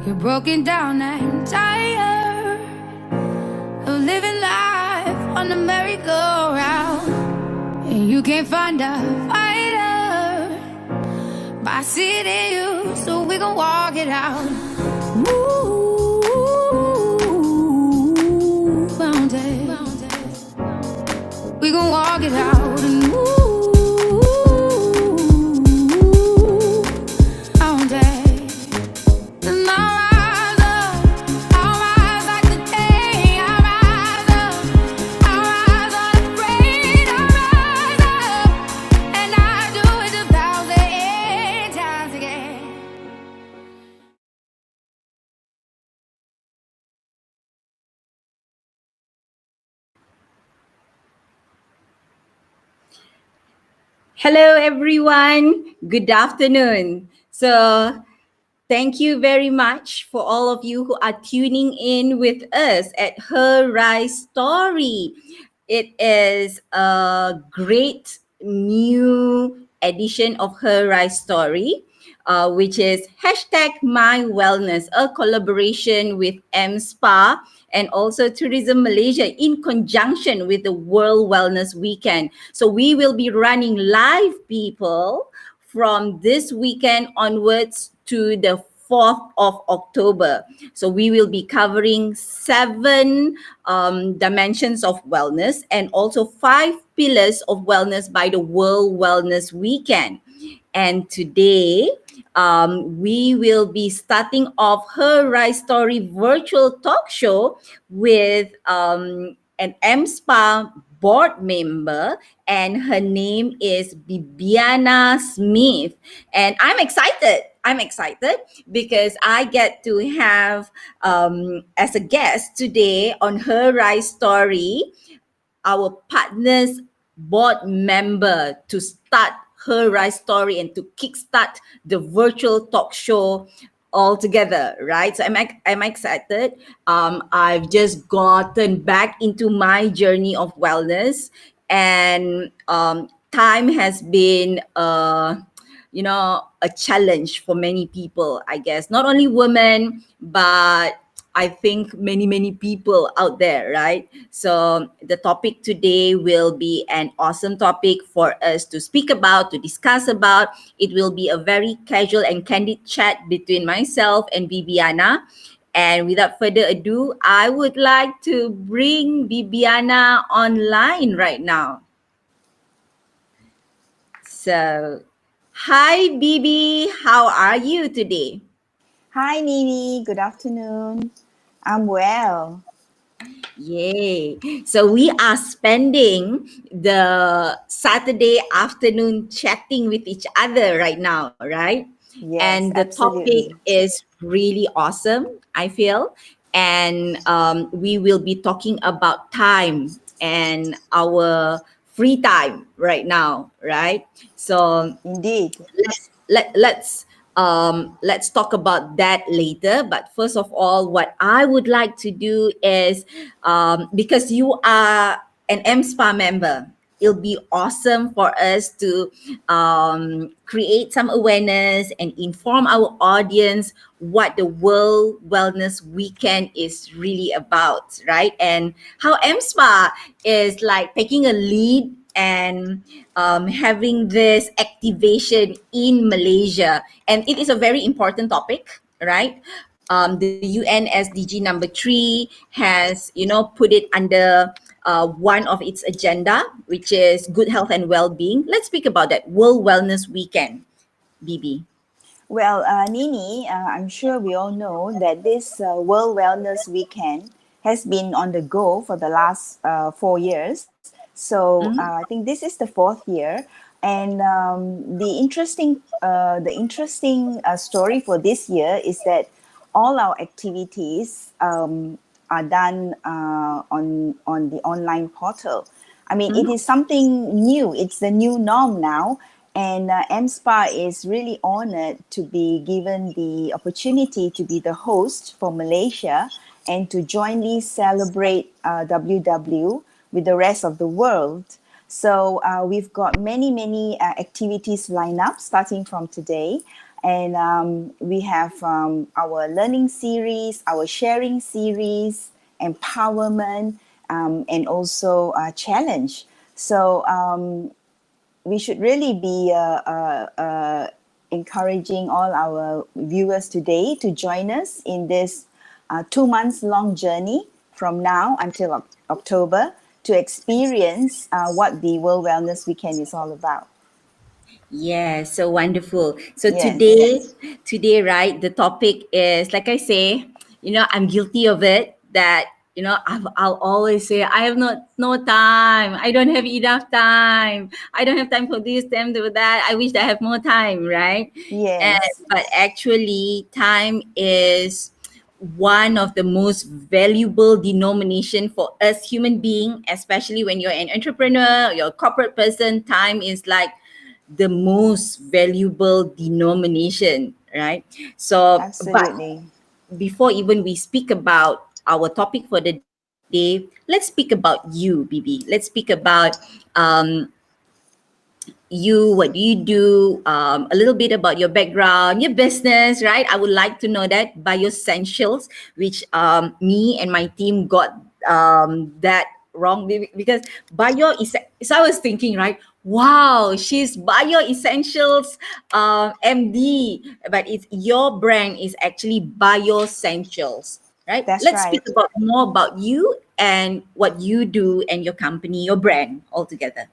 You're broken down and tired of living life on the merry-go-round, and you can't find a fighter, but I see it in you, so we gon' walk it out. Move mountains, we gon' walk it out and move mountains. And I'll rise up, I'll rise like the day. I'll rise up, I'll rise unafraid. I'll rise up, and I'll do it 1,000 times again. Hello, everyone. Good afternoon. So, thank you very much for all of you who are tuning in with us at Her RISE Story. It is a great new edition of Her RISE Story, which is #MyWellness, a collaboration with MSpa and also Tourism Malaysia in conjunction with the World Wellness Weekend. So we will be running live, people, from this weekend onwards to the 4th of October. So we will be covering 7 dimensions of wellness and also 5 pillars of wellness by the World Wellness Weekend. And today, we will be starting off Her RISE Story virtual talk show with an MSpa board member, and her name is Bibiana Smith. And I'm excited because I get to have as a guest today on Her RISE Story our partners board member to start Her RISE Story and to kickstart the virtual talk show all together, right? So I'm excited. I've just gotten back into my journey of wellness, and time has been a challenge for many people, I guess. Not only women, but I think many people out there, right? So the topic today will be an awesome topic for us to speak about, to discuss about. It will be a very casual and candid chat between myself and Bibiana. And without further ado, I would like to bring Bibiana online right now. So, hi Bibi, how are you today? Hi, Nini. Good afternoon. I'm well. Yay. So we are spending the Saturday afternoon chatting with each other right now, right? Yes, And the topic absolutely. is really awesome, I feel. And we will be talking about time and our free time right now, right? So Indeed. let's talk about that later. But first of all, what I would like to do is, because you are an MSPA member, it'll be awesome for us to create some awareness and inform our audience what the World Wellness Weekend is really about, right? And how MSPA is like taking a lead and having this activation in Malaysia. And it is a very important topic, right? The UN SDG number 3 has, put it under one of its agenda, which is good health and well-being. Let's speak about that World Wellness Weekend, Bibi. Well, Nini, I'm sure we all know that this World Wellness Weekend has been on the go for the last 4 years. So I think this is the 4th year. And the interesting story for this year is that all our activities are done on the online portal. I mean, it is something new. It's the new norm now. And MSPA is really honored to be given the opportunity to be the host for Malaysia and to jointly celebrate WW with the rest of the world. So we've got many activities lined up starting from today. And we have our learning series, our sharing series, empowerment, and also challenge. So we should really be encouraging all our viewers today to join us in this 2 months long journey from now until October to experience what the World Wellness Weekend is all about. Yeah, so wonderful. So Yes, today, right, the topic is like I say, I'm guilty of it that, I'll always say, I have not no time. I don't have enough time. I don't have time for this, time for that. I wish I have more time, right? And yes, but actually, time is one of the most valuable denomination for us human being, especially when you're an entrepreneur, you're a corporate person. Time is like the most valuable denomination, right? So, but absolutely. before even we speak about our topic for the day, let's speak about you, Bibi. Let's speak about um, you, what do you do, a little bit about your background, your business, right? I would like to know that. Biossentials, which me and my team got that wrong because bio is. So I was thinking, right? Wow, she's Bio Essentials MD, but it's your brand is actually Biossentials, right? That's Let's speak right. about more about you and what you do and your company, your brand altogether.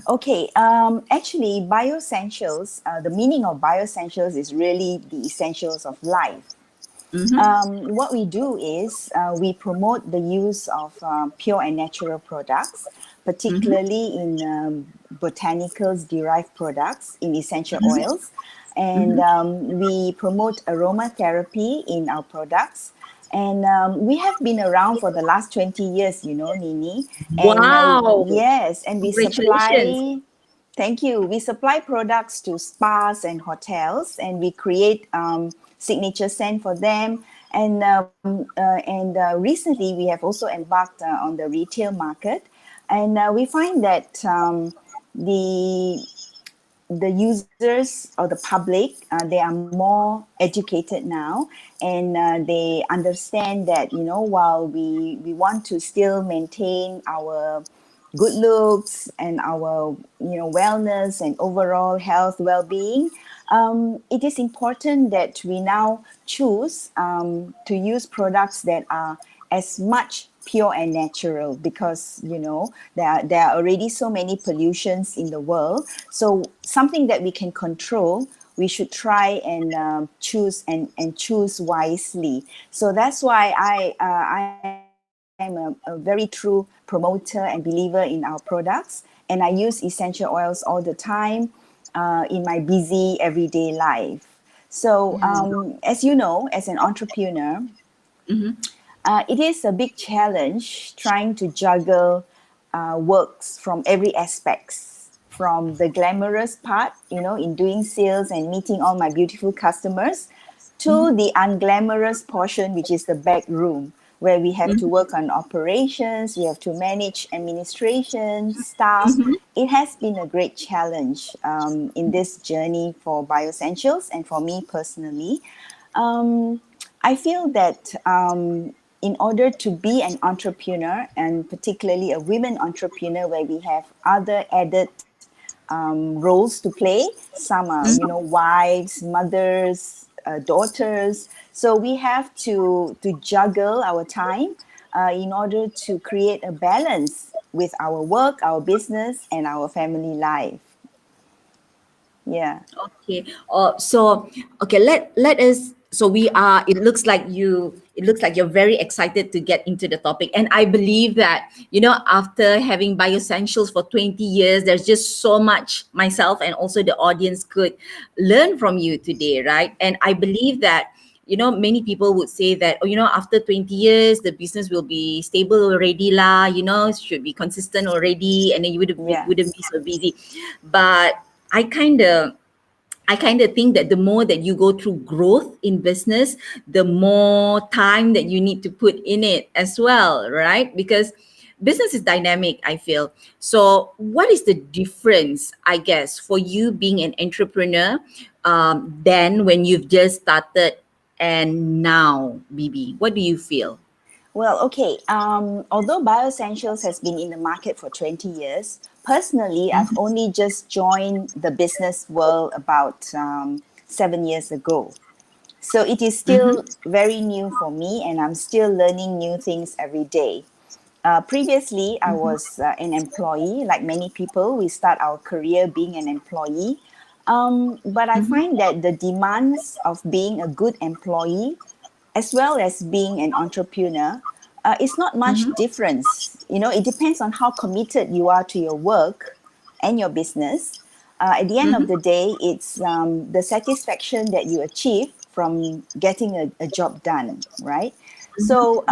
Okay, actually, Bioessentials, the meaning of Bioessentials is really the essentials of life. Mm-hmm. What we do is we promote the use of pure and natural products, Mm-hmm. particularly in botanicals derived products, in essential Mm-hmm. oils. And Mm-hmm. we promote aromatherapy in our products. And we have been around for the last 20 years, Nini. And Wow. yes, and we Congratulations. supply. Thank you. We supply products to spas and hotels, and we create signature scent for them. And recently, we have also embarked on the retail market, and we find that the the users or the public they are more educated now, and they understand that while we want to still maintain our good looks and our wellness and overall health well-being, it is important that we now choose to use products that are as much pure and natural, because there are already so many pollutions in the world. So something that we can control, we should try and choose and choose wisely. So that's why I am a very true promoter and believer in our products, and I use essential oils all the time in my busy everyday life. So as you know, as an entrepreneur, Mm-hmm. it is a big challenge trying to juggle works from every aspects, from the glamorous part, in doing sales and meeting all my beautiful customers, to the unglamorous portion, which is the back room, where we have to work on operations, we have to manage administration, staff. It has been a great challenge in this journey for Bioessentials and for me personally. Um, I feel that in order to be an entrepreneur, and particularly a women entrepreneur, where we have other added roles to play, some are, wives, mothers, daughters. So we have to juggle our time in order to create a balance with our work, our business, and our family life. Yeah. Okay. So okay, let us. So we are. It looks like you. It looks like you're very excited to get into the topic, and I believe that after having Bioessentials for 20 years, there's just so much myself and also the audience could learn from you today, right? And I believe that many people would say that, after 20 years the business will be stable already lah, should be consistent already, and then you Yeah. wouldn't be so busy. But I kind of I kind of think that the more that you go through growth in business, the more time that you need to put in it as well, right? Because business is dynamic, I feel. So what is the difference, I guess, for you being an entrepreneur, then when you've just started and now, Bibi? What do you feel? Well, okay. Although Biossentials has been in the market for 20 years, personally, I've only just joined the business world about 7 years ago. So it is still very new for me, and I'm still learning new things every day. Previously, I was an employee. Like many people, we start our career being an employee. But I find that the demands of being a good employee as well as being an entrepreneur, it's not much difference. You know, it depends on how committed you are to your work and your business. At the end of the day, it's the satisfaction that you achieve from getting a job done, right? So,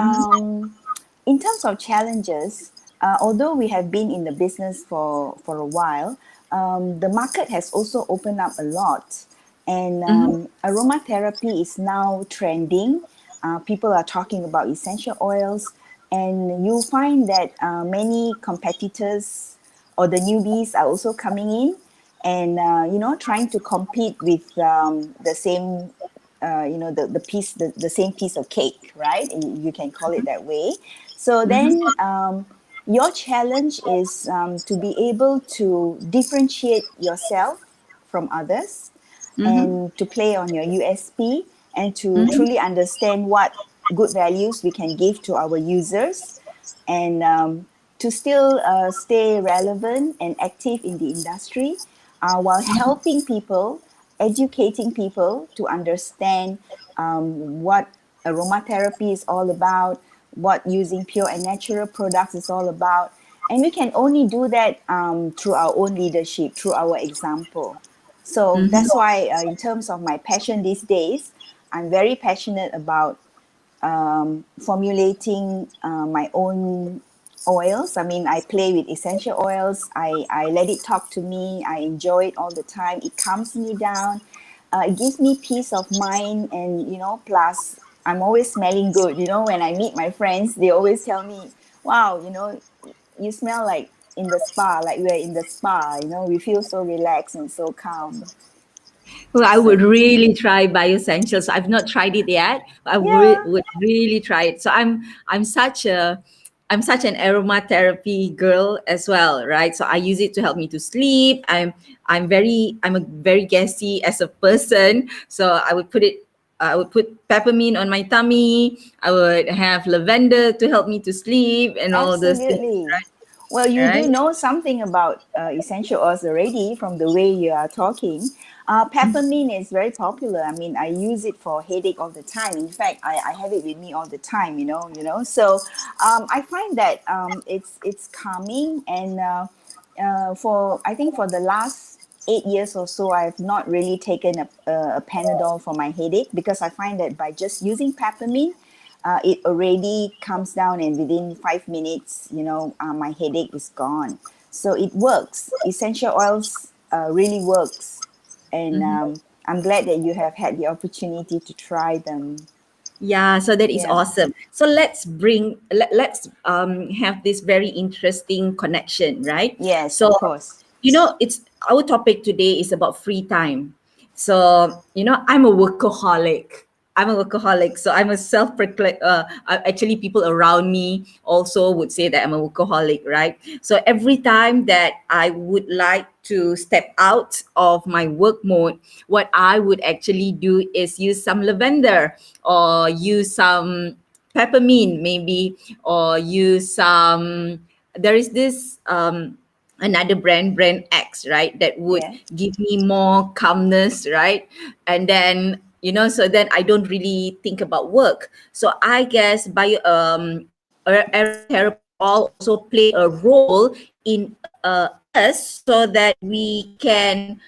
in terms of challenges, although we have been in the business for a while, the market has also opened up a lot. And aromatherapy is now trending. People are talking about essential oils, and you find that many competitors or the newbies are also coming in and trying to compete with the same the same piece of cake, right? You can call it that way. So then your challenge is to be able to differentiate yourself from others and to play on your USP and to truly understand what good values we can give to our users and to still stay relevant and active in the industry while helping people, educating people to understand what aromatherapy is all about, what using pure and natural products is all about. And we can only do that through our own leadership, through our example. So that's why, in terms of my passion these days, I'm very passionate about formulating my own oils. I mean, I play with essential oils. I let it talk to me. I enjoy it all the time. It calms me down. It gives me peace of mind. And, plus I'm always smelling good. When I meet my friends, they always tell me, wow, you smell like in the spa, like we're in the spa, we feel so relaxed and so calm. Well, I would So, really try Biossentials. I've not tried it yet. I yeah, would really try it. So I'm such an aromatherapy girl as well, right? So I use it to help me to sleep. I'm a very gassy as a person. So I would put peppermint on my tummy. I would have lavender to help me to sleep and all those things, absolutely. Well, you do right? know something about essential oils already from the way you are talking. Peppermint is very popular. I mean, I use it for headache all the time. In fact, I have it with me all the time. So I find that it's calming, and for I think for the last 8 years or so, I've not really taken a Panadol for my headache because I find that by just using peppermint, it already comes down, and within 5 minutes, my headache is gone. So it works. Essential oils really works, and I'm glad that you have had the opportunity to try them. Yeah, so that is Yeah. awesome. So let's have this very interesting connection, right? Yes, So of course. it's our topic today is about free time. So I'm a workaholic. So I'm a self-proclaimed. Actually, people around me also would say that I'm a workaholic, right? So every time that I would like to step out of my work mode, what I would actually do is use some lavender or use some peppermint, maybe, or use some. There is this another brand X, right, that would Yeah. give me more calmness, right? And then so then I don't really think about work. So I guess aromatherapy all also play a role in us so that we can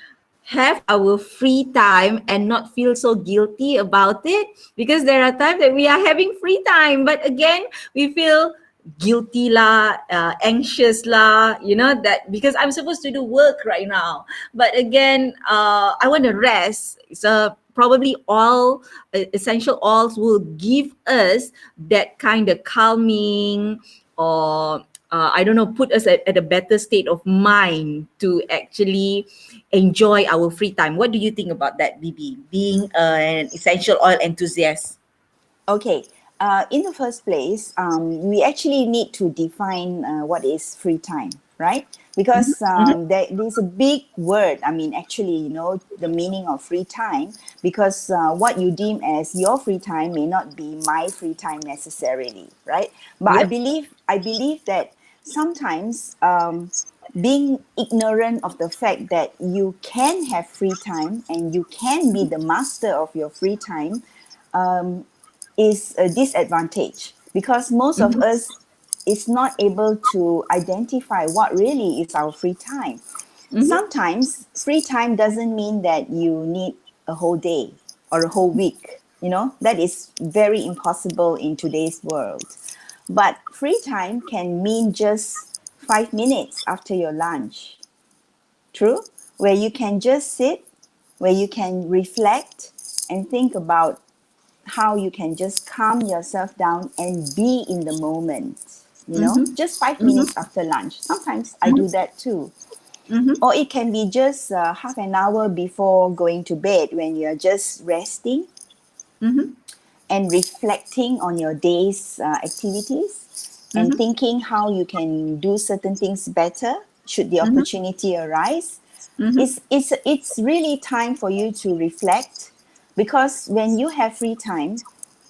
have our free time and not feel so guilty about it, because there are times that we are having free time but again we feel guilty lah, anxious lah, that because I'm supposed to do work right now, but again I want to rest. So probably all essential oils will give us that kind of calming or I don't know, put us at a better state of mind to actually enjoy our free time. What do you think about that, Bibi? Being an essential oil enthusiast. Okay. In the first place, we actually need to define what is free time, right? Because there's a big word. I mean, actually, the meaning of free time. Because what you deem as your free time may not be my free time necessarily, right? But I Yep. believe I believe that sometimes being ignorant of the fact that you can have free time and you can be the master of your free time is a disadvantage, because most of us is not able to identify what really is our free time. Sometimes free time doesn't mean that you need a whole day or a whole week. That is very impossible in today's world. But free time can mean just 5 minutes after your lunch. True? Where you can just sit, where you can reflect and think about how you can just calm yourself down and be in the moment, just 5 minutes after lunch. Sometimes I do that too. Or it can be just half an hour before going to bed, when you're just resting and reflecting on your day's activities and thinking how you can do certain things better should the opportunity arise. It's really time for you to reflect, because when you have free time,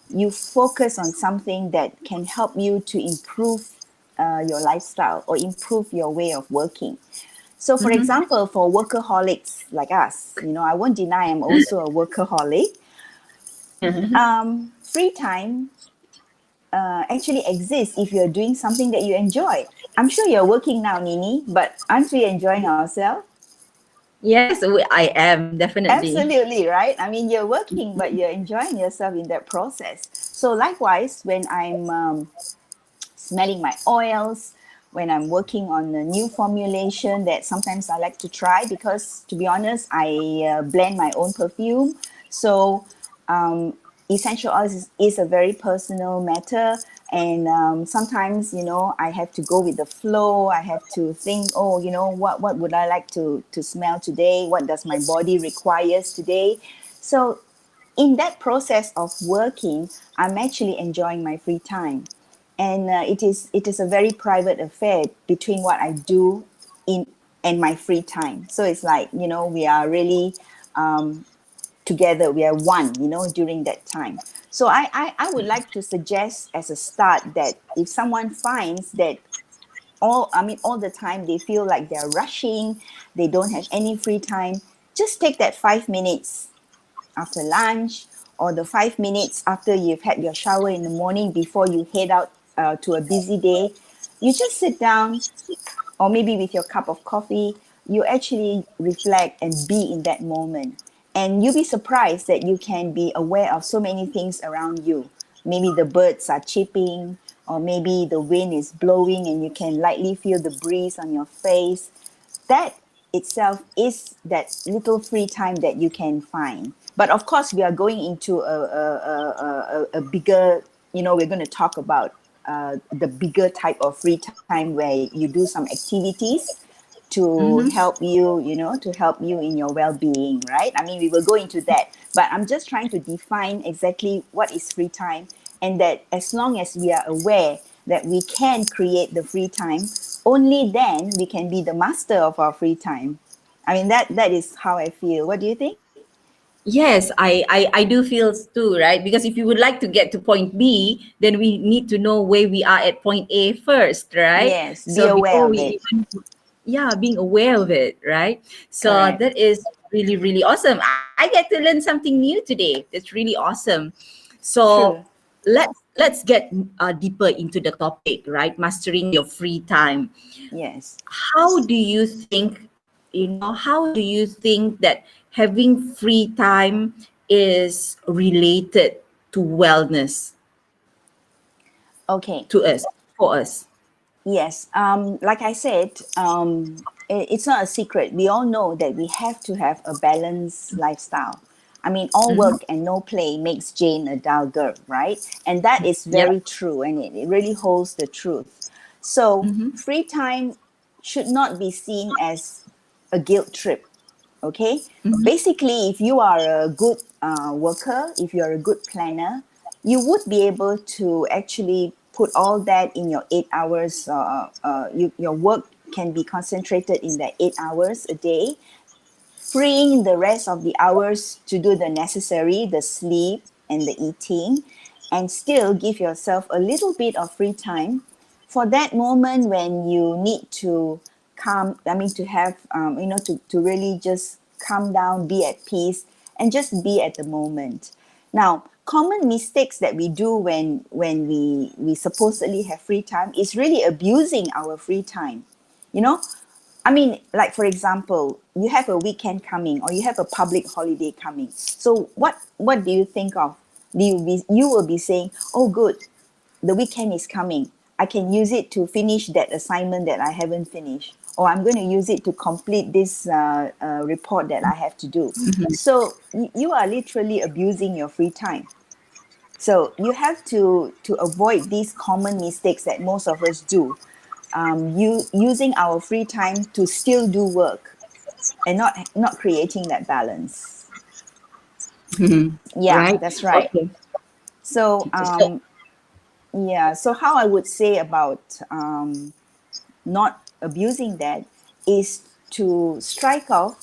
you focus on something that can help you to improve your lifestyle or improve your way of working. So, for example, for workaholics like us, I won't deny I'm also a workaholic. Free time actually exists if you're doing something that you enjoy. I'm sure you're working now, Nini, but aren't we enjoying ourselves? Yes, I am definitely. Absolutely, right? I mean, you're working, but you're enjoying yourself in that process. So, likewise, when I'm smelling my oils, when I'm working on a new formulation that sometimes I like to try, because to be honest, I blend my own perfume. So um, essential oils is a very personal matter. And sometimes, I have to go with the flow. I have to think, oh, what would I like to smell today? What does my body requires today? So in that process of working, I'm actually enjoying my free time, and it is a very private affair between what I do in and my free time. So it's like, we are really together. We are one, during that time. So I would like to suggest as a start that if someone finds that all the time they feel like they're rushing, they don't have any free time, just take that 5 minutes after lunch, or the 5 minutes after you've had your shower in the morning before you head out to a busy day. You just sit down, or maybe with your cup of coffee, you actually reflect and be in that moment. And you'll be surprised that you can be aware of so many things around you. Maybe the birds are chirping, or maybe the wind is blowing and you can lightly feel the breeze on your face. That itself is that little free time that you can find. But of course, we are going into a bigger, we're going to talk about the bigger type of free time where you do some activities to help you, to help you in your well-being, right? I mean, we will go into that, but I'm just trying to define exactly what is free time, and that as long as we are aware that we can create the free time, only then we can be the master of our free time. I mean, that is how I feel. What do you think? Yes, I do feel too, right? Because if you would like to get to point B, then we need to know where we are at point A first, right? Yes, be So aware before of we it. even, yeah, being aware of it, right? So Correct. that is really, really awesome. I get to learn something new today. That's really awesome. So True. let's get deeper into the topic, right? Mastering your free time. Yes. How do you think, how do you think that having free time is related to wellness, Okay. to us, for us? Yes, like I said, it's not a secret. We all know that we have to have a balanced lifestyle. I mean, all Mm-hmm. work and no play makes Jane a dull girl, right? And that is Yep. very true, and it really holds the truth. So free time should not be seen as a guilt trip. Okay, basically, if you are a good worker, if you are a good planner, you would be able to actually put all that in your 8 hours. Your work can be concentrated in that 8 hours a day, freeing the rest of the hours to do the necessary, the sleep and the eating, and still give yourself a little bit of free time for that moment when you need to to have, to really just calm down, be at peace, and just be at the moment. Now, common mistakes that we do when we supposedly have free time is really abusing our free time. You know, like for example, you have a weekend coming or you have a public holiday coming. So what do you think of? You will be saying, "Oh, good, the weekend is coming. I can use it to finish that assignment that I haven't finished, or I'm going to use it to complete this report that I have to do." So you are literally abusing your free time. So you have to avoid these common mistakes that most of us do. Using our free time to still do work and not creating that balance. Yeah, Right? that's right. Okay. So So, yeah, so how I would say about not abusing that is to strike off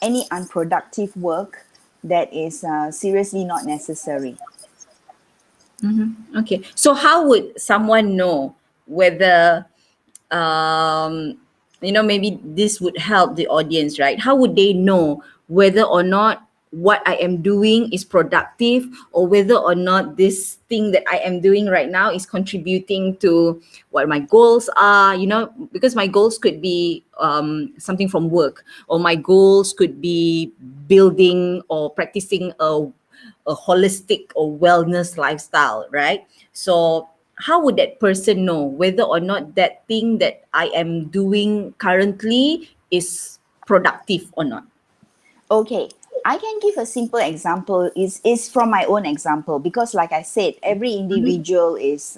any unproductive work that is seriously not necessary. okay. So how would someone know whether um maybe this would help the audience, right? How would they know whether or not what I am doing is productive, or whether or not this thing that I am doing right now is contributing to what my goals are? Because my goals could be something from work, or my goals could be building or practicing a holistic or wellness lifestyle, right? So how would that person know whether or not that thing that I am doing currently is productive or not? Okay, I can give a simple example. Is from my own example, because, like I said, every individual is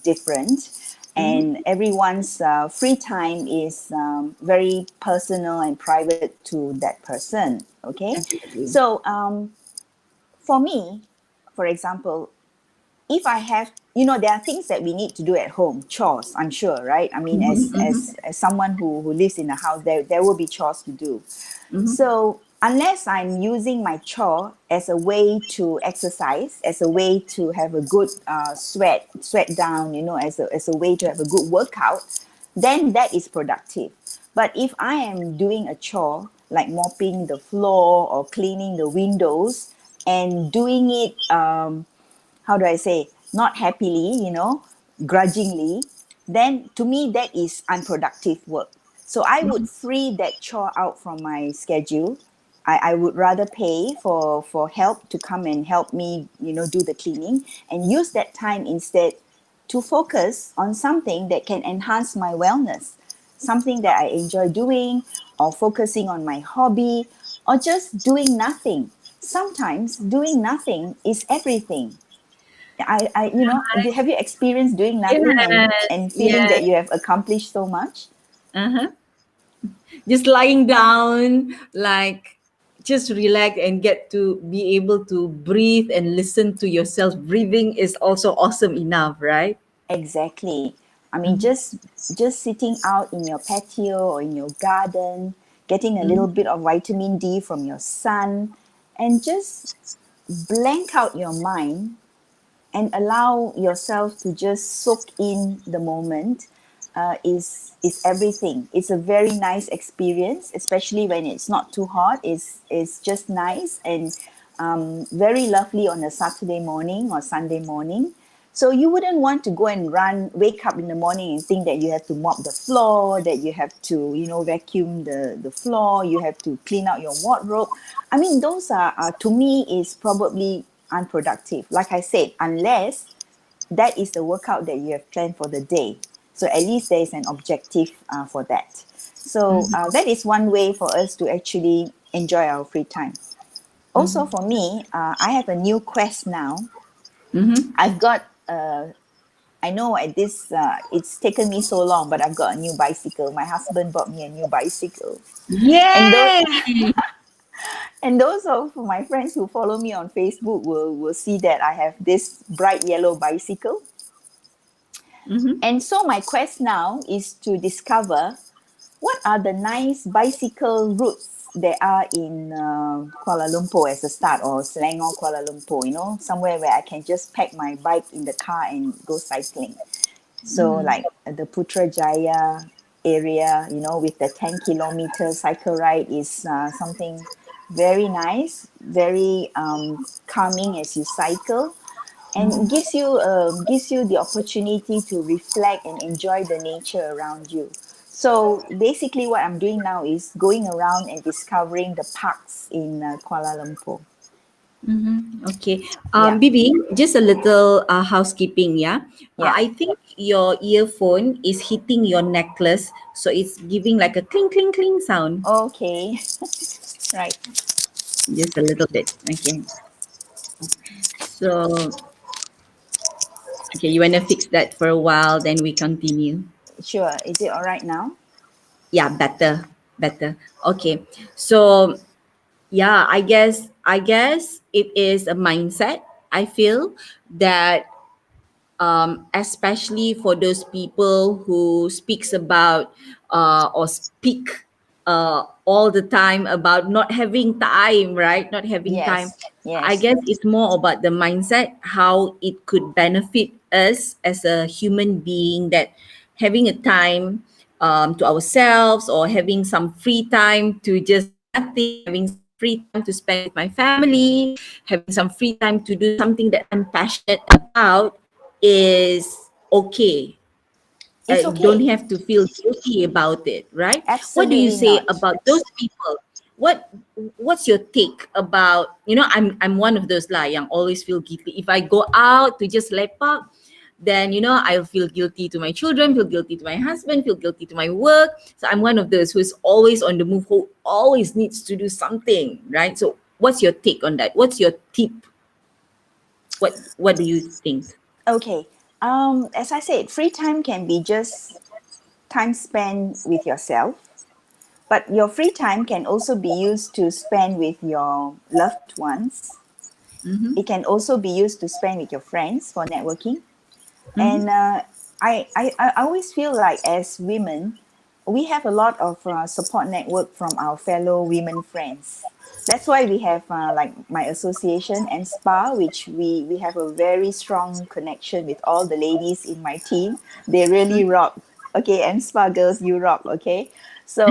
different, and everyone's free time is very personal and private to that person. Okay, Definitely. so for me, for example, if I have, there are things that we need to do at home, chores, I'm sure, right? I mean, as someone who lives in a house, there will be chores to do. So unless I'm using my chore as a way to exercise, as a way to have a good sweat down, as a way to have a good workout, then that is productive. But if I am doing a chore like mopping the floor or cleaning the windows and doing it, how do I say, not happily, grudgingly, then to me that is unproductive work. So I would free that chore out from my schedule. I would rather pay for help to come and help me, do the cleaning, and use that time instead to focus on something that can enhance my wellness, something that I enjoy doing, or focusing on my hobby, or just doing nothing. Sometimes doing nothing is everything. Have you experienced doing nothing Yes, and feeling that yes. you have accomplished so much? Uh-huh. Just lying down, like just relax and get to be able to breathe and listen to yourself. Breathing is also awesome enough, right? Exactly. I mean, just sitting out in your patio or in your garden, getting a little bit of vitamin D from your sun, and just blank out your mind and allow yourself to just soak in the moment is everything. It's a very nice experience, especially when it's not too hot. It's just nice and very lovely on a Saturday morning or Sunday morning. So you wouldn't want to go and wake up in the morning and think that you have to mop the floor, that you have to, vacuum the floor, you have to clean out your wardrobe. I mean, those are to me, is probably unproductive. Like I said, unless that is the workout that you have planned for the day. So at least there is an objective for that. So that is one way for us to actually enjoy our free time. Also, for me, I have a new quest now. Mm-hmm. I've got I know at this, it's taken me so long, but I've got a new bicycle. My husband bought me a new bicycle. And those, Yay! and those of my friends who follow me on Facebook will see that I have this bright yellow bicycle. Mm-hmm. And so my quest now is to discover what are the nice bicycle routes there are in Kuala Lumpur as a start, or Selangor, Kuala Lumpur, somewhere where I can just pack my bike in the car and go cycling. So like the Putrajaya area, with the 10-kilometer cycle ride is something very nice, very calming as you cycle, and gives you the opportunity to reflect and enjoy the nature around you. So basically, what I'm doing now is going around and discovering the parks in Kuala Lumpur. Okay. Yeah, Bibi, just a little housekeeping, yeah. yeah. I think your earphone is hitting your necklace, so it's giving like a cling, cling, cling sound. Okay, right. Just a little bit. Okay. So, okay, you wanna fix that for a while, then we continue. Sure. Is it all right now? Yeah, better, better. Okay. So, yeah, I guess it is a mindset. I feel that especially for those people who speaks about or speak all the time about not having time, right? Not having time. Yes. I Yes. guess it's more about the mindset, how it could benefit us as a human being, that having a time to ourselves, or having some free time to just do nothing, having some free time to spend with my family, having some free time to do something that I'm passionate about is okay. It's Don't okay. have to feel guilty about it, right? What do you Absolutely say not. about those people? What what's your take about, I'm one of those lah yang always feel guilty if I go out to just lepak, then I'll feel guilty to my children, feel guilty to my husband, feel guilty to my work. So I'm one of those who is always on the move, who always needs to do something, right? So what's your take on that? What's your tip? What do you think? Okay. As I said, free time can be just time spent with yourself, but your free time can also be used to spend with your loved ones. Mm-hmm. It can also be used to spend with your friends for networking. Mm-hmm. And I always feel like as women, we have a lot of support network from our fellow women friends. That's why we have like my association and spa, which we have a very strong connection with all the ladies in my team. They really rock. Okay, and spa girls, you rock. Okay, so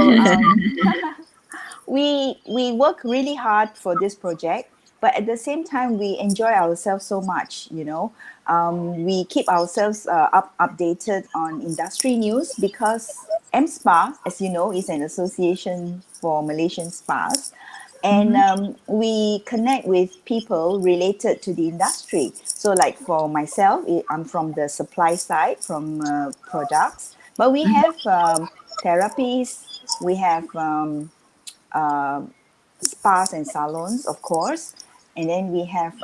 we work really hard for this project, but at the same time we enjoy ourselves so much. We keep ourselves updated on industry news, because MSPA, as you know, is an association for Malaysian spas, and we connect with people related to the industry. So like for myself, I'm from the supply side, from products, but we have therapies, we have spas and salons, of course. And then we have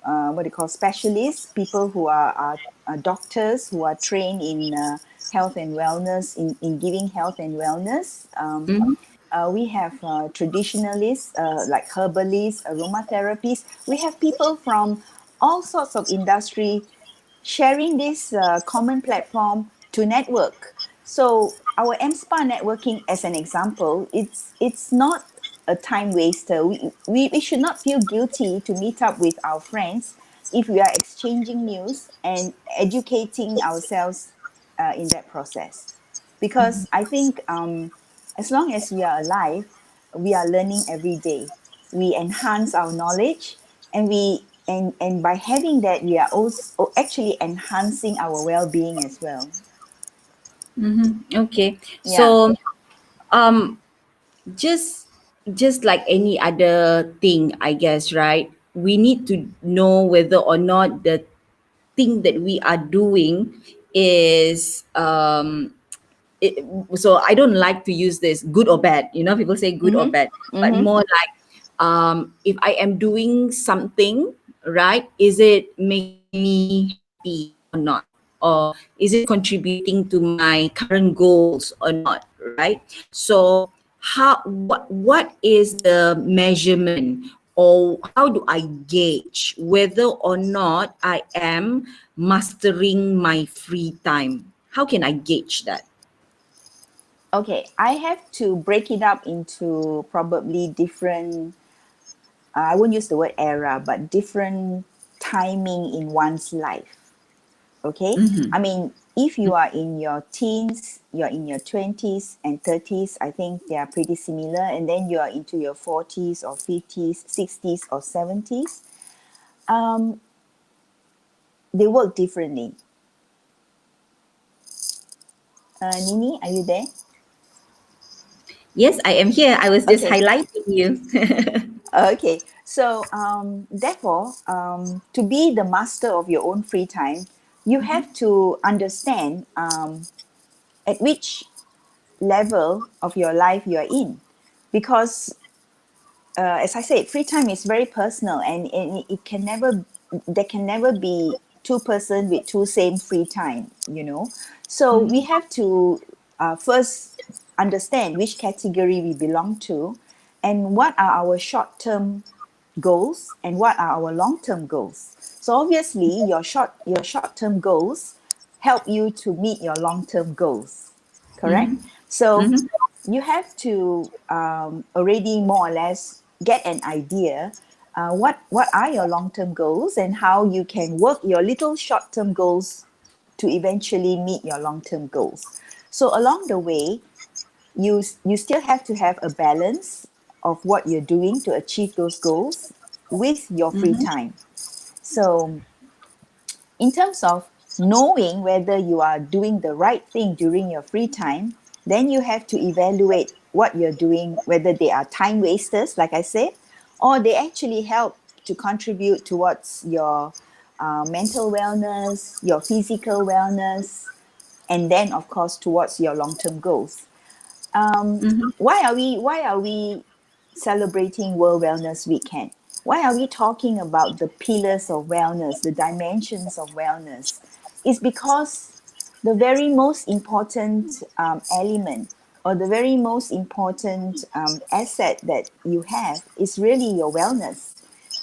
what do you call specialists, people who are doctors who are trained in health and wellness, in giving health and wellness. We have traditionalists, like herbalists, aromatherapies. We have people from all sorts of industry sharing this common platform to network. So our MSPA networking, as an example, it's not a time waster. We should not feel guilty to meet up with our friends if we are exchanging news and educating ourselves in that process. Because I think as long as we are alive, we are learning every day. We enhance our knowledge, and and by having that, we are also actually enhancing our well-being as well. Okay. Yeah. So um just just like any other thing, I guess, right? We need to know whether or not the thing that we are doing is it, so I don't like to use this good or bad. People say good or Mm-hmm. bad, but Mm-hmm. more like if I am doing something, right, is it making me happy? or not? Or is it contributing to my current goals or not, right? So what is the measurement, or how do I gauge whether or not I am mastering my free time? How can I gauge that? Okay, I have to break it up into probably different, I won't use the word era, but different timing in one's life. Okay, I mean, if you are in your teens, you're in your 20s and 30s, I think they are pretty similar. And then you are into your 40s or 50s, 60s or 70s. They work differently. Nini, are you there? Yes, I am here. I was just Okay. highlighting you. Okay, so therefore, to be the master of your own free time, you have to understand at which level of your life you are in, because as I said, free time is very personal, and it can never, there can never be two person with two same free time, you know. So we have to first understand which category we belong to, and what are our short-term goals and what are our long-term goals. So obviously, your short-term goals help you to meet your long-term goals, correct? So you have to already more or less get an idea what are your long-term goals and how you can work your little short-term goals to eventually meet your long-term goals. So along the way, you still have to have a balance of what you're doing to achieve those goals with your free time. So in terms of knowing whether you are doing the right thing during your free time, then you have to evaluate what you're doing, whether they are time wasters, like I said, or they actually help to contribute towards your mental wellness, your physical wellness, and then, of course, towards your long-term goals. Why are we celebrating World Wellness Weekend? Why are we talking about the pillars of wellness, the dimensions of wellness? It's because the very most important element, or the very most important asset that you have, is really your wellness.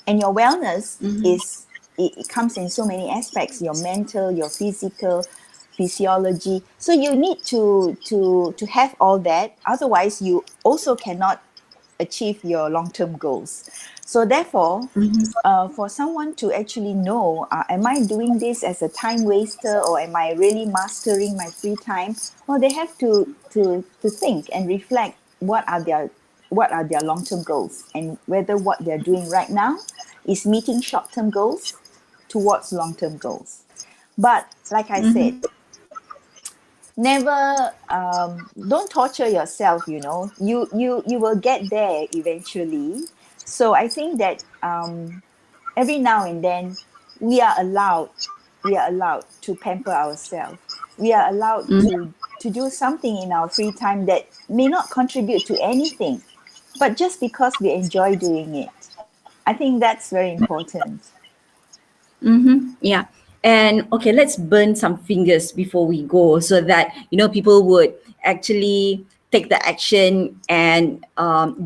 And your wellness is, it comes in so many aspects: your mental, your physical, physiology. So you need to have all that. Otherwise, you also cannot achieve your long-term goals. So therefore, for someone to actually know, am I doing this as a time waster, or am I really mastering my free time? Well, they have to think and reflect what are their long-term goals, and whether what they're doing right now is meeting short-term goals towards long-term goals. But like I said, never don't torture yourself, you will get there eventually. So I think that every now and then we are allowed to pamper ourselves. We are allowed to do something in our free time that may not contribute to anything, but just because we enjoy doing it. I think that's very important. Yeah. And okay, let's burn some fingers before we go, so that people would actually take the action and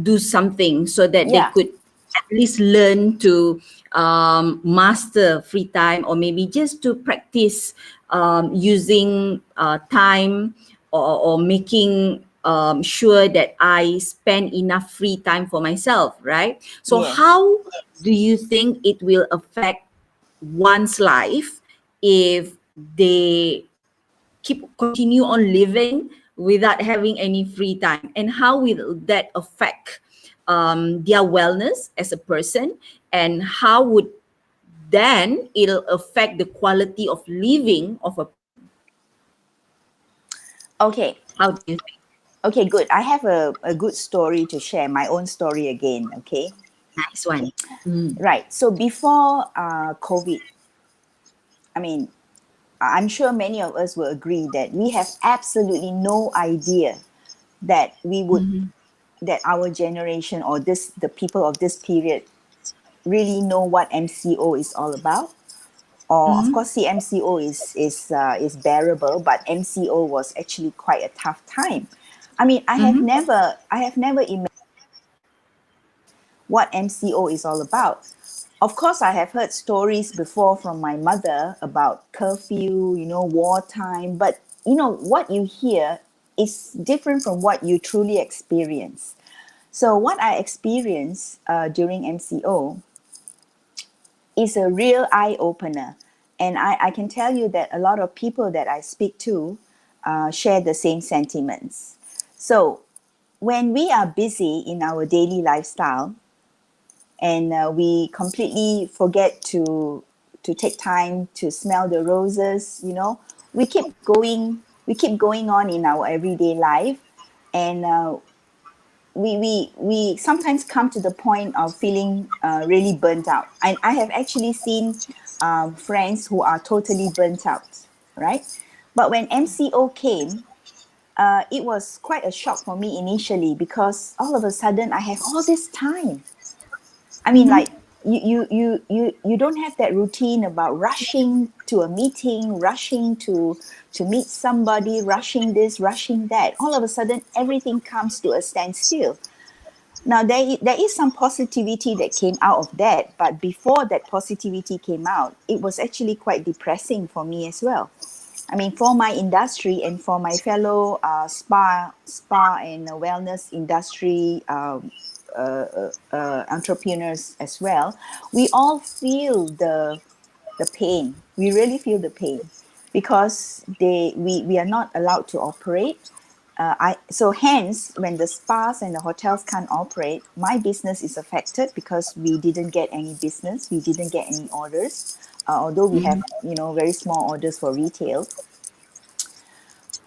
do something, so that they Yeah. could at least learn to master free time, or maybe just to practice using time, or making sure that I spend enough free time for myself, right? So Yes. how do you think it will affect one's life if they continue on living without having any free time, and how will that affect their wellness as a person, and how would then it'll affect the quality of living of a person? Okay. How do you think? Okay, good. I have a good story to share, my own story again. Okay. Nice one. Mm. Right. So before COVID, I mean, I'm sure many of us will agree that we have absolutely no idea that we would, that our generation, or the people of this period, really know what MCO is all about. or of course CMCO is bearable, but MCO was actually quite a tough time. I mean, I have never imagined what MCO is all about. Of course, I have heard stories before from my mother about curfew, wartime, but what you hear is different from what you truly experience. So, what I experienced during MCO is a real eye opener. And I can tell you that a lot of people that I speak to share the same sentiments. So, when we are busy in our daily lifestyle, and we completely forget to take time to smell the roses, we keep going on in our everyday life, and we sometimes come to the point of feeling really burnt out. And I have actually seen friends who are totally burnt out, right? But when MCO came, it was quite a shock for me initially, because all of a sudden I have all this time. I mean, like, you don't have that routine about rushing to a meeting, rushing to meet somebody, rushing this, rushing that. All of a sudden, everything comes to a standstill. Now, there is some positivity that came out of that, but before that positivity came out, it was actually quite depressing for me as well. I mean, for my industry and for my fellow spa and wellness industry entrepreneurs as well, we all feel the pain. We really feel the pain, because we are not allowed to operate. So hence, when the spas and the hotels can't operate, my business is affected, because we didn't get any business, we didn't get any orders, although we have very small orders for retail.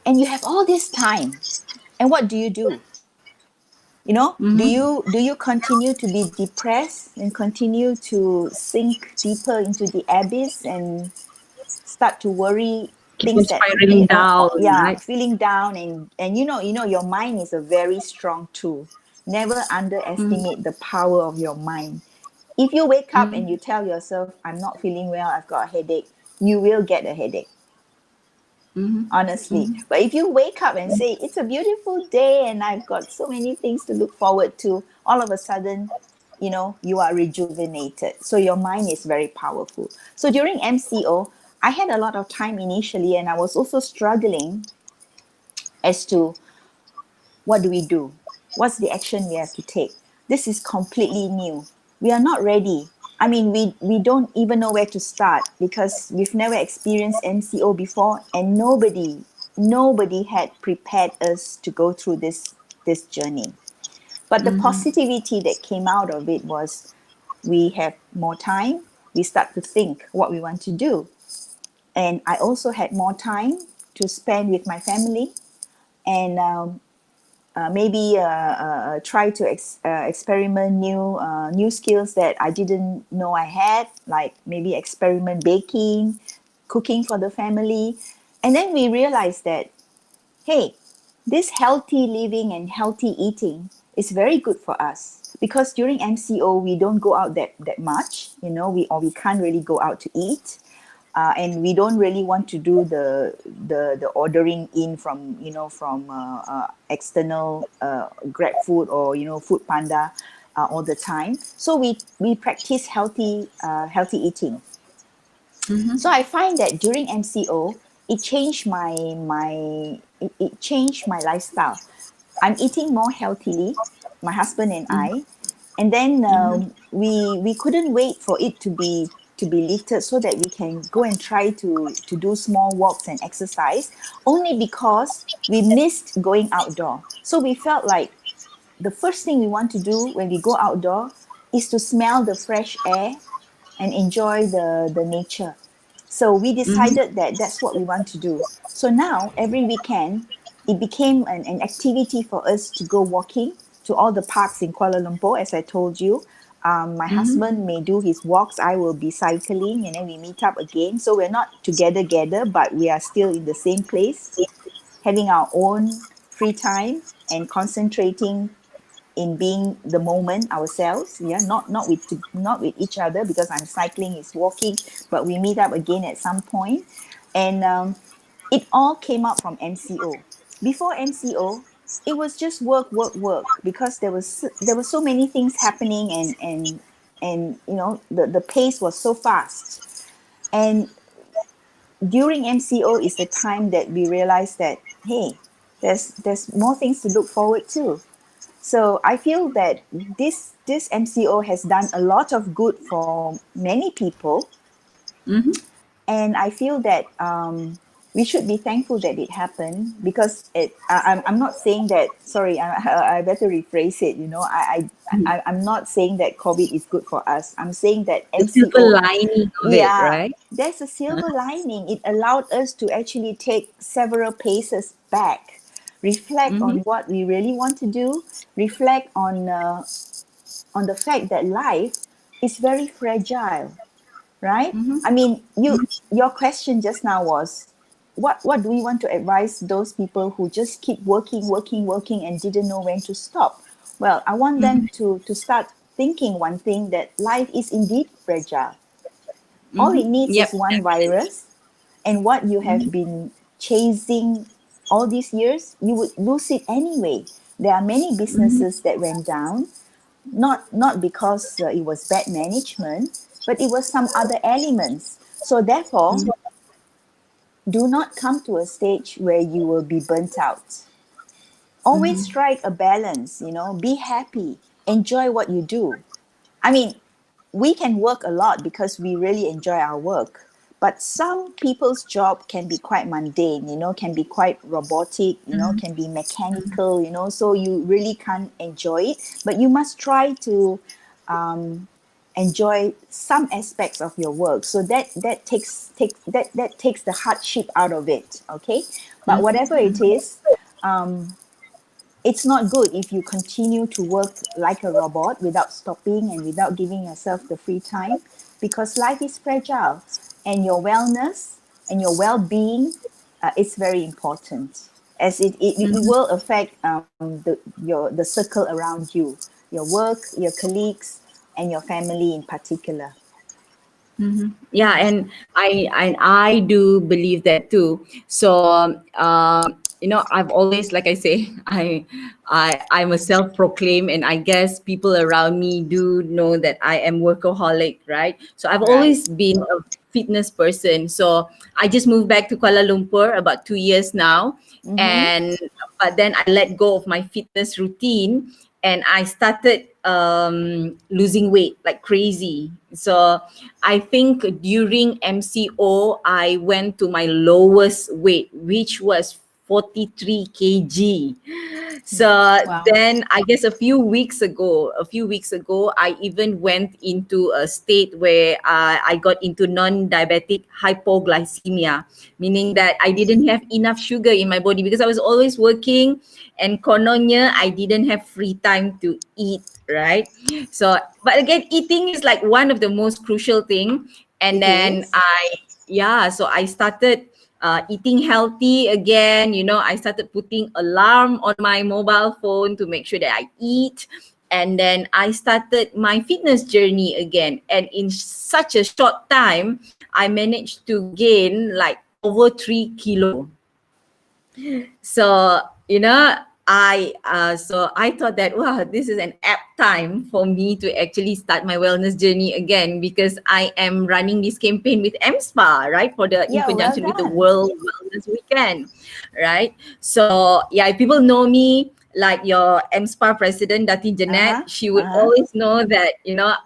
And you have all this time, and what do? Do you continue to be depressed and continue to sink deeper into the abyss and start to worry Keep on things that spiraling down, yeah, right? feeling down, and your mind is a very strong tool. Never underestimate the power of your mind. If you wake up and you tell yourself, I'm not feeling well, I've got a headache, you will get a headache, honestly. But if you wake up and say, it's a beautiful day and I've got so many things to look forward to, all of a sudden, you are rejuvenated. So your mind is very powerful. So during MCO, I had a lot of time initially, and I was also struggling as to, what do we do? What's the action we have to take? This is completely new. We are not ready. I mean, we don't even know where to start, because we've never experienced MCO before, and nobody had prepared us to go through this journey. But the positivity that came out of it was, we have more time. We start to think what we want to do. And I also had more time to spend with my family, and maybe try to experiment new skills that I didn't know I had, like maybe experiment baking, cooking for the family. And then we realized that, hey, this healthy living and healthy eating is very good for us, because during MCO we don't go out that much, we can't really go out to eat. And we don't really want to do the ordering in from external Grab food or Food Panda all the time. So we practice healthy eating. So I find that during MCO, it changed it changed my lifestyle. I'm eating more healthily, my husband and I, and then we couldn't wait for it to be lifted, so that we can go and try to do small walks and exercise, only because we missed going outdoor. So we felt like the first thing we want to do when we go outdoor is to smell the fresh air and enjoy the nature. So we decided that that's what we want to do. So now every weekend, it became an activity for us to go walking to all the parks in Kuala Lumpur, as I told you. My husband may do his walks, I will be cycling, and then we meet up again. So we're not together, but we are still in the same place, having our own free time and concentrating in being the moment ourselves. Yeah, not with each other, because I'm cycling, is walking, but we meet up again at some point. And it all came out from MCO. Before MCO, it was just work, work, work, because there were so many things happening, and the pace was so fast. And during MCO is the time that we realize that, hey, there's more things to look forward to. So I feel that this MCO has done a lot of good for many people, Mm-hmm. and I feel that we should be thankful that it happened, because I'm not saying that. Sorry, I better rephrase it. I'm not saying that COVID is good for us. I'm saying that The silver MCO, lining of it, yeah, right? there's a silver lining. It allowed us to actually take several paces back, reflect Mm-hmm. on what we really want to do, reflect on the fact that life is very fragile, right? I Mm-hmm. mean, your question just now was, what do we want to advise those people who just keep working, working, working, and didn't know when to stop? Well, I want them to start thinking one thing, that life is indeed fragile. All Mm-hmm. it needs Yep, is one definitely. virus, and what you have Mm-hmm. been chasing all these years, you would lose it anyway. There are many Mm-hmm. businesses that went down, not because it was bad management, but it was some other elements. So therefore, do not come to a stage where you will be burnt out. Always Mm-hmm. strike a balance, be happy, enjoy what you do. I mean, we can work a lot because we really enjoy our work. But some people's job can be quite mundane, can be quite robotic, can be mechanical, so you really can't enjoy it. But you must try to um, enjoy some aspects of your work. So that takes the hardship out of it. Okay. But whatever it is, it's not good if you continue to work like a robot without stopping and without giving yourself the free time, because life is fragile, and your wellness and your well-being is very important, as it will affect the circle around you, your work, your colleagues, and your family in particular. Mm-hmm. Yeah, and I do believe that too. So I've always, like I say, I'm a self-proclaimed, and I guess people around me do know that I am workaholic, right? So I've Right. always been a fitness person. So I just moved back to Kuala Lumpur about 2 years now, Mm-hmm. and but then I let go of my fitness routine, and I started losing weight like crazy. So I think during MCO, I went to my lowest weight, which was 43 kg. So Wow. then I guess a few weeks ago, I even went into a state where I got into non-diabetic hypoglycemia, meaning that I didn't have enough sugar in my body because I was always working, and kononnya I didn't have free time to eat, right? So, but again, eating is like one of the most crucial thing. And It then is. so I started eating healthy again. I started putting alarm on my mobile phone to make sure that I eat. And then I started my fitness journey again. And in such a short time, I managed to gain like over 3 kilo. So, I thought that, wow, this is an apt time for me to actually start my wellness journey again, because I am running this campaign with MSPA, right? In Yeah, well conjunction with the done. World Wellness Weekend, right? So yeah, if people know me, like your MSPA president, Dati Uh-huh. Jeanette, she would Uh-huh. always know that,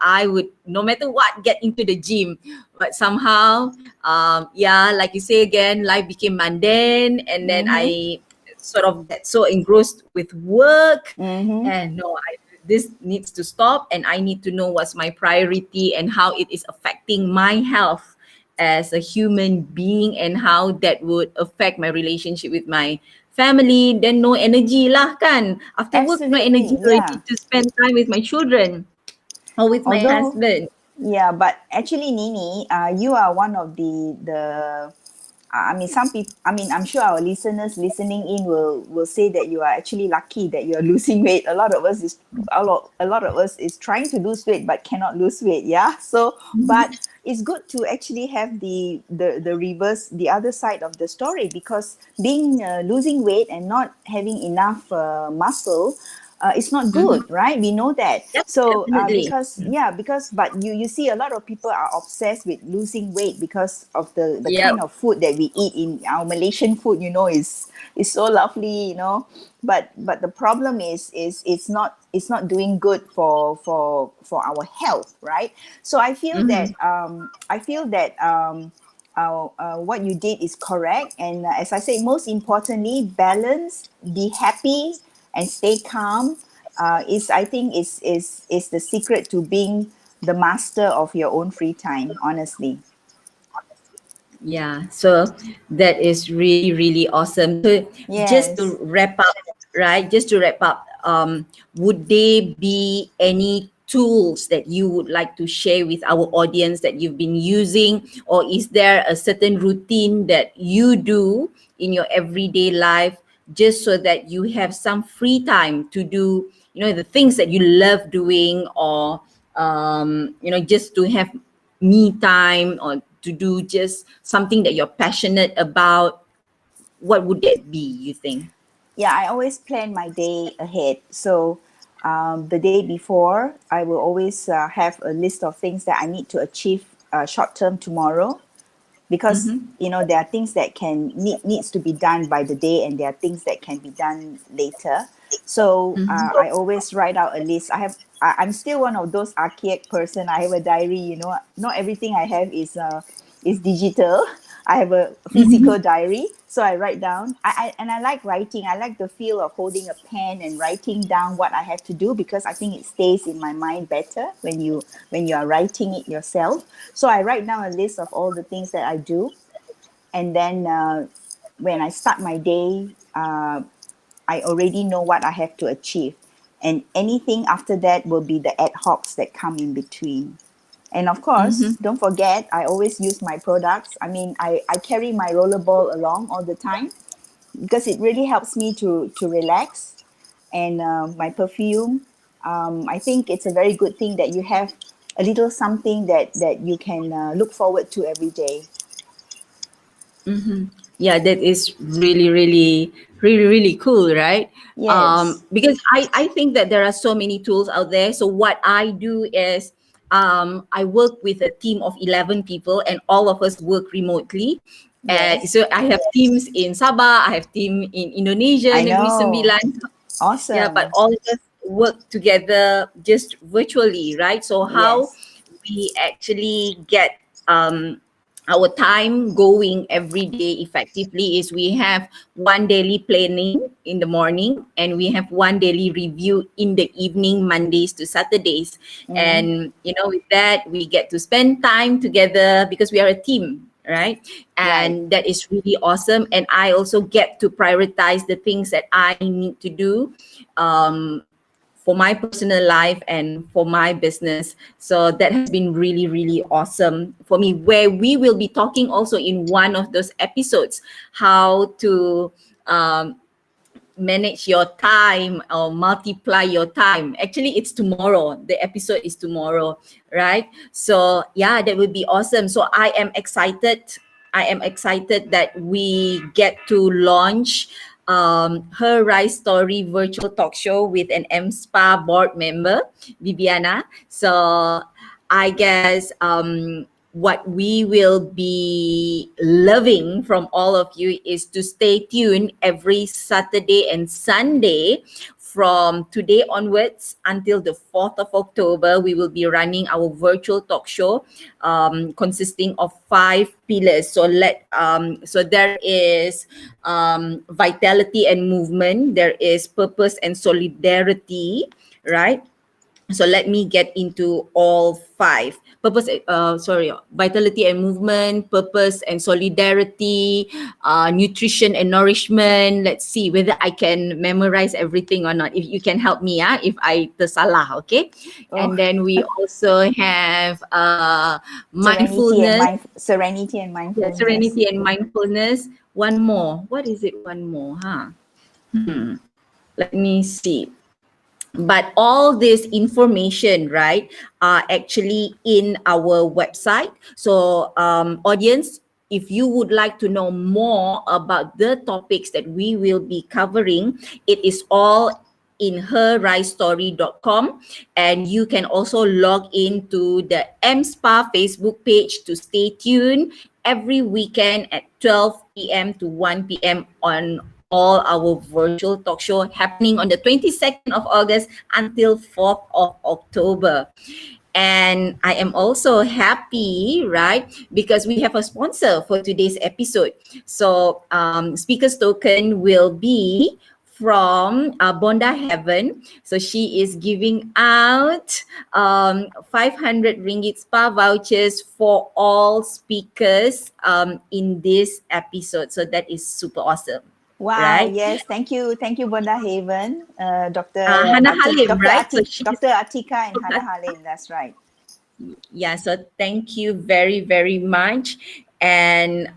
I would, no matter what, get into the gym. But somehow, yeah, like you say again, life became mundane, and then Mm-hmm. I sort of get so engrossed with work, Mm-hmm. and no, this needs to stop, and I need to know what's my priority and how it is affecting my health as a human being, and how that would affect my relationship with my family. Then no energy lah kan, after work no energy Absolutely. already Yeah. to spend time with my children or with my Although, husband. yeah, but actually, Nini, you are one of the I mean, some people. I mean, I'm sure our listeners listening in will say that you are actually lucky that you are losing weight. A lot of us is trying to lose weight but cannot lose weight. Yeah. So, but it's good to actually have the reverse, the other side of the story, because being losing weight and not having enough muscle, it's not Mm-hmm. good, right? We know that. Yep, So definitely. because but you see a lot of people are obsessed with losing weight because of the Yep. kind of food that we eat. In our Malaysian food, is so lovely, but the problem is it's not doing good for our health, right? So Mm-hmm. I feel that what you did is correct. And as I say, most importantly, balance, be happy, and stay calm. Is I think is the secret to being the master of your own free time. Honestly, Yeah, so that is really, really awesome. So just to yes, wrap up, right? Just to wrap up, would there be any tools that you would like to share with our audience that you've been using, or is there a certain routine that you do in your everyday life just so that you have some free time to do, the things that you love doing, or just to have me time, or to do just something that you're passionate about? What would that be, you think? yeah. I always plan my day ahead. So the day before, I will always have a list of things that I need to achieve short term tomorrow, because Mm-hmm. there are things that needs to be done by the day, and there are things that can be done later. So I always write out a list. I'm still one of those archaic person. I have a diary. Not everything I have is digital. I have a physical diary, so I write down. I like writing. I like the feel of holding a pen and writing down what I have to do, because I think it stays in my mind better when you are writing it yourself. So I write down a list of all the things that I do, and then when I start my day, I already know what I have to achieve, and anything after that will be the ad hocs that come in between. And of Mm-hmm. course, don't forget, I always use my products. I mean, I carry my rollerball along all the time, because it really helps me to relax. And my perfume, I think it's a very good thing that you have a little something that you can look forward to every day. Mm-hmm. Yeah, that is really, really, really, really cool, right? Yes. Because I think that there are so many tools out there. So what I do is, I work with a team of 11 people, and all of us work remotely. And Yes. so I have teams in Sabah, I have team in Indonesia, I Negeri know. Sembilan. Yeah, but Awesome. all of us work together just virtually, right? So how Yes. we actually get our time going every day effectively is we have one daily planning in the morning, and we have one daily review in the evening, Mondays to Saturdays. Mm-hmm. And with that, we get to spend time together because we are a team, right? Right. And that is really awesome. And I also get to prioritize the things that I need to do, um, for my personal life and for my business. So that has been really, really awesome for me, where we will be talking also in one of those episodes how to manage your time or multiply your time. Actually, it's tomorrow. The episode is tomorrow, right? So yeah, that would be awesome. So I am excited. I am excited that we get to launch her Rise Story virtual talk show with an M-Spa board member, Bibiana. So I guess what we will be loving from all of you is to stay tuned every Saturday and Sunday from today onwards until the 4th of October. We will be running our virtual talk show, consisting of 5 pillars. So there is vitality and movement, there is purpose and solidarity, right? So let me get into all five. Vitality and movement, purpose and solidarity, nutrition and nourishment. Let's see whether I can memorize everything or not. If you can help me, if I tersalah, okay? Oh, And then we also have serenity and mindfulness, serenity and yeah, mindfulness. serenity and mindfulness. One more. What is it? One more, huh? Let me see. But all this information, right, are actually in our website. So audience, if you would like to know more about the topics that we will be covering, it is all in herrisestory.com, and you can also log into the MSPA Facebook page to stay tuned every weekend at 12 p.m. to 1 p.m. on all our virtual talk show happening on the 22nd of August until 4th of October. And I am also happy, right? Because we have a sponsor for today's episode. So, Speaker's Token will be from Bonda Heaven. So she is giving out 500 ringgit spa vouchers for all speakers in this episode. So that is super awesome, Wow, right? yes, thank you, Bonda Haven, Dr. Hannah Atik, Halim, right? So she's Dr. Atika and Hannah Halim. That's right. yeah, so thank you very, very much. And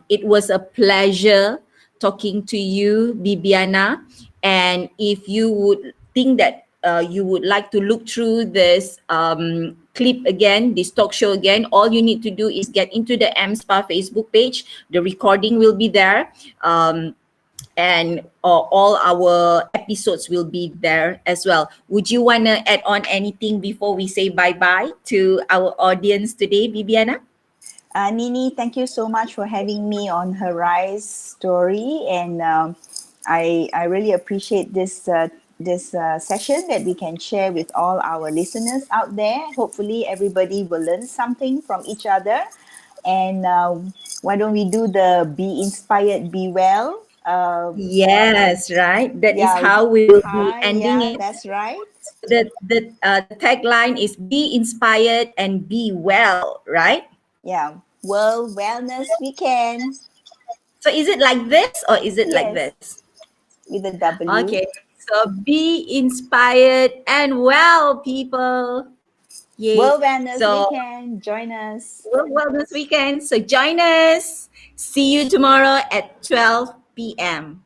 it was a pleasure talking to you, Bibiana. And if you would think that you would like to look through this clip again, this talk show again, all you need to do is get into the MSPA Facebook page. The recording will be there. And all our episodes will be there as well. Would you want to add on anything before we say bye-bye to our audience today, Bibiana? Nini, thank you so much for having me on her Rise story, and I really appreciate this session that we can share with all our listeners out there. Hopefully, everybody will learn something from each other. And why don't we do the be inspired, be well? Yes, right. That is Yeah, how we will be hi, ending yeah, it. that's right. The tagline is be inspired and be well, right? Yeah, World Wellness Weekend. So is it like this or is it like Yes, this? with a W. Okay. So be inspired and well, people. Yay. World Wellness So Weekend. Join us. World Wellness Weekend. So join us. See you tomorrow at 12 p.m.